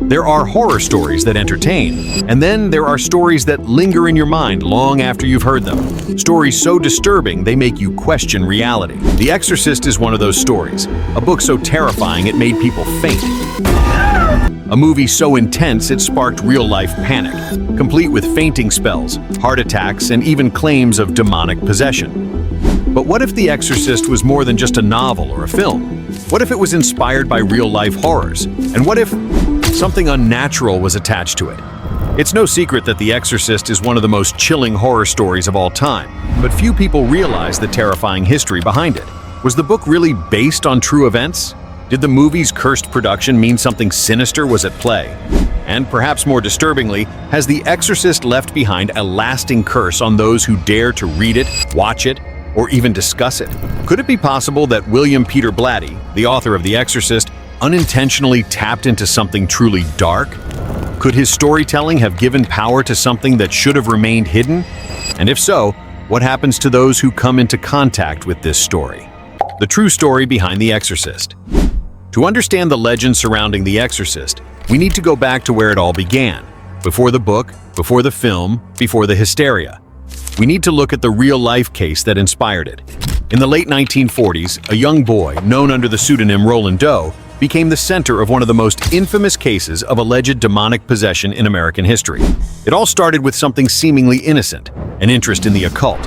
There are horror stories that entertain, and then there are stories that linger in your mind long after you've heard them. Stories so disturbing they make you question reality. The Exorcist is one of those stories, a book so terrifying it made people faint. A movie so intense it sparked real-life panic, complete with fainting spells, heart attacks, and even claims of demonic possession. But what if The Exorcist was more than just a novel or a film? What if it was inspired by real-life horrors? And what if something unnatural was attached to it? It's no secret that The Exorcist is one of the most chilling horror stories of all time, but few people realize the terrifying history behind it. Was the book really based on true events? Did the movie's cursed production mean something sinister was at play? And perhaps more disturbingly, has The Exorcist left behind a lasting curse on those who dare to read it, watch it, or even discuss it? Could it be possible that William Peter Blatty, the author of The Exorcist, unintentionally tapped into something truly dark? Could his storytelling have given power to something that should have remained hidden? And if so, what happens to those who come into contact with this story? The true story behind The Exorcist. To understand the legend surrounding The Exorcist, we need to go back to where it all began. Before the book, before the film, before the hysteria. We need to look at the real-life case that inspired it. In the late 1940s, a young boy, known under the pseudonym Roland Doe, became the center of one of the most infamous cases of alleged demonic possession in American history. It all started with something seemingly innocent, an interest in the occult.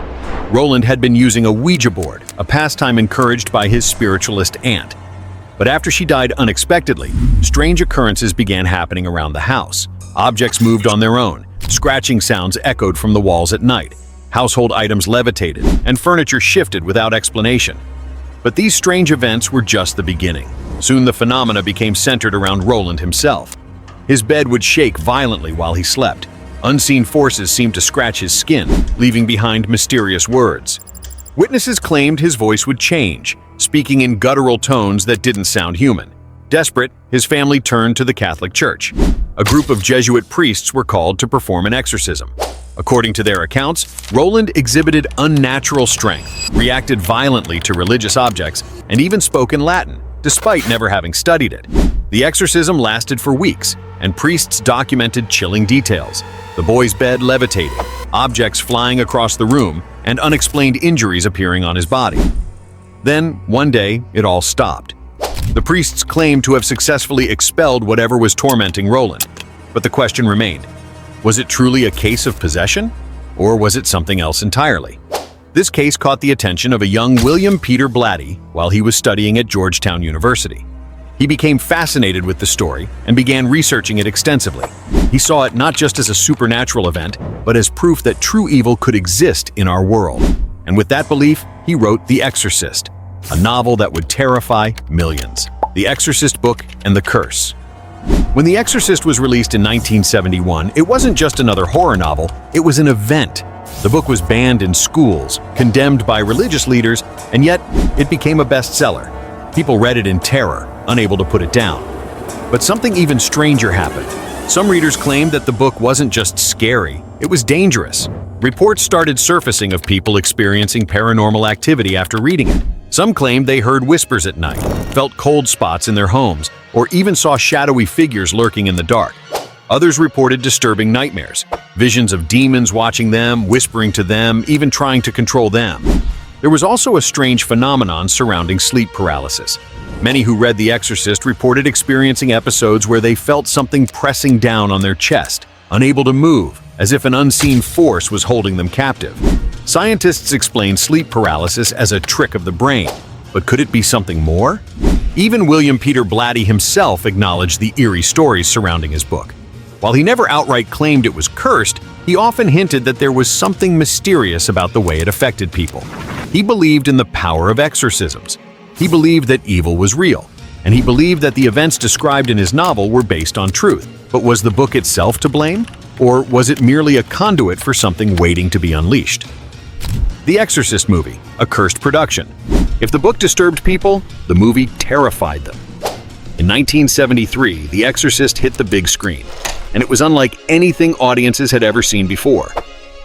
Roland had been using a Ouija board, a pastime encouraged by his spiritualist aunt. But after she died unexpectedly, strange occurrences began happening around the house. Objects moved on their own, scratching sounds echoed from the walls at night, household items levitated, and furniture shifted without explanation. But these strange events were just the beginning. Soon the phenomena became centered around Roland himself. His bed would shake violently while he slept. Unseen forces seemed to scratch his skin, leaving behind mysterious words. Witnesses claimed his voice would change, speaking in guttural tones that didn't sound human. Desperate, his family turned to the Catholic Church. A group of Jesuit priests were called to perform an exorcism. According to their accounts, Roland exhibited unnatural strength, reacted violently to religious objects, and even spoke in Latin, despite never having studied it. The exorcism lasted for weeks, and priests documented chilling details. The boy's bed levitating, objects flying across the room, and unexplained injuries appearing on his body. Then, one day, it all stopped. The priests claimed to have successfully expelled whatever was tormenting Roland. But the question remained, was it truly a case of possession? Or was it something else entirely? This case caught the attention of a young William Peter Blatty while he was studying at Georgetown University. He became fascinated with the story and began researching it extensively. He saw it not just as a supernatural event, but as proof that true evil could exist in our world. And with that belief, he wrote The Exorcist, a novel that would terrify millions. The Exorcist book and the curse. When The Exorcist was released in 1971, it wasn't just another horror novel, it was an event. The book was banned in schools, condemned by religious leaders, and yet it became a bestseller. People read it in terror, unable to put it down. But something even stranger happened. Some readers claimed that the book wasn't just scary, it was dangerous. Reports started surfacing of people experiencing paranormal activity after reading it. Some claimed they heard whispers at night, felt cold spots in their homes, or even saw shadowy figures lurking in the dark. Others reported disturbing nightmares, visions of demons watching them, whispering to them, even trying to control them. There was also a strange phenomenon surrounding sleep paralysis. Many who read The Exorcist reported experiencing episodes where they felt something pressing down on their chest, unable to move, as if an unseen force was holding them captive. Scientists explain sleep paralysis as a trick of the brain, but could it be something more? Even William Peter Blatty himself acknowledged the eerie stories surrounding his book. While he never outright claimed it was cursed, he often hinted that there was something mysterious about the way it affected people. He believed in the power of exorcisms. He believed that evil was real, and he believed that the events described in his novel were based on truth. But was the book itself to blame? Or was it merely a conduit for something waiting to be unleashed? The Exorcist movie, a cursed production. If the book disturbed people, the movie terrified them. In 1973, The Exorcist hit the big screen, and it was unlike anything audiences had ever seen before.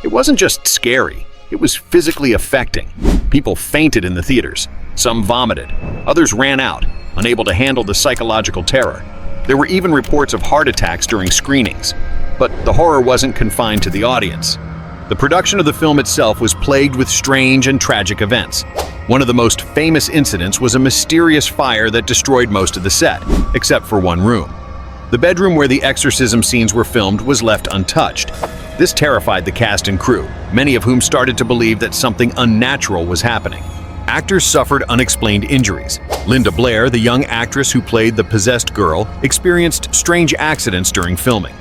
It wasn't just scary, it was physically affecting. People fainted in the theaters, some vomited, others ran out, unable to handle the psychological terror. There were even reports of heart attacks during screenings. But the horror wasn't confined to the audience. The production of the film itself was plagued with strange and tragic events. One of the most famous incidents was a mysterious fire that destroyed most of the set, except for one room. The bedroom where the exorcism scenes were filmed was left untouched. This terrified the cast and crew, many of whom started to believe that something unnatural was happening. Actors suffered unexplained injuries. Linda Blair, the young actress who played the possessed girl, experienced strange accidents during filming.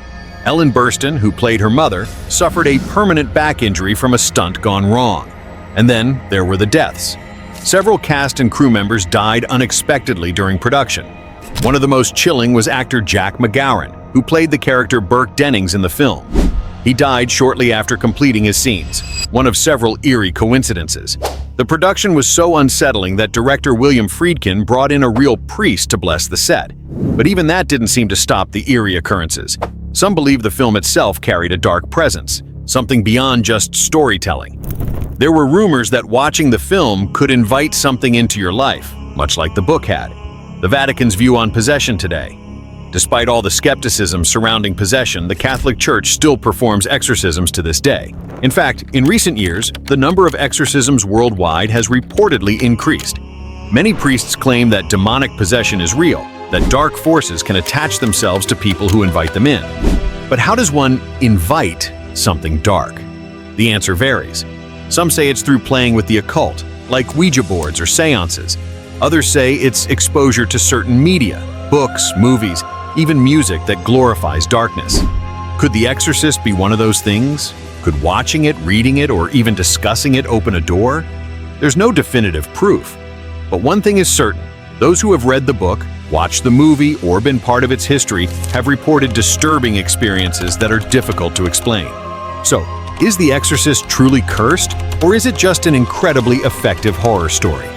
Ellen Burstyn, who played her mother, suffered a permanent back injury from a stunt gone wrong. And then there were the deaths. Several cast and crew members died unexpectedly during production. One of the most chilling was actor Jack McGowan, who played the character Burke Dennings in the film. He died shortly after completing his scenes, one of several eerie coincidences. The production was so unsettling that director William Friedkin brought in a real priest to bless the set. But even that didn't seem to stop the eerie occurrences. Some believe the film itself carried a dark presence, something beyond just storytelling. There were rumors that watching the film could invite something into your life, much like the book had. The Vatican's view on possession today. Despite all the skepticism surrounding possession, the Catholic Church still performs exorcisms to this day. In fact, in recent years, the number of exorcisms worldwide has reportedly increased. Many priests claim that demonic possession is real, that dark forces can attach themselves to people who invite them in. But how does one invite something dark? The answer varies. Some say it's through playing with the occult, like Ouija boards or seances. Others say it's exposure to certain media, books, movies, even music that glorifies darkness. Could The Exorcist be one of those things? Could watching it, reading it, or even discussing it open a door? There's no definitive proof. But one thing is certain, those who have read the book, watched the movie, or been part of its history have reported disturbing experiences that are difficult to explain. So, is The Exorcist truly cursed, or is it just an incredibly effective horror story?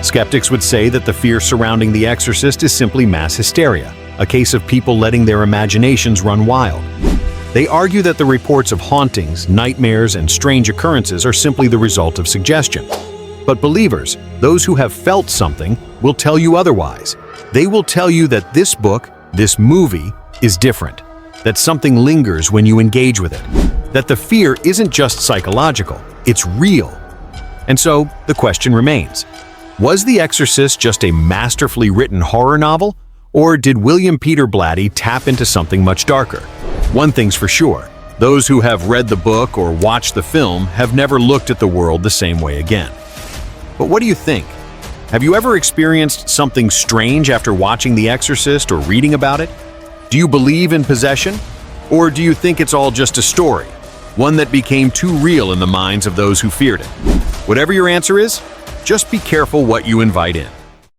Skeptics would say that the fear surrounding The Exorcist is simply mass hysteria, a case of people letting their imaginations run wild. They argue that the reports of hauntings, nightmares, and strange occurrences are simply the result of suggestion. But believers, those who have felt something, will tell you otherwise. They will tell you that this book, this movie, is different, that something lingers when you engage with it, that the fear isn't just psychological, it's real. And so, the question remains, was The Exorcist just a masterfully written horror novel, or did William Peter Blatty tap into something much darker? One thing's for sure, those who have read the book or watched the film have never looked at the world the same way again. But what do you think? Have you ever experienced something strange after watching The Exorcist or reading about it? Do you believe in possession? Or do you think it's all just a story, one that became too real in the minds of those who feared it? Whatever your answer is, just be careful what you invite in.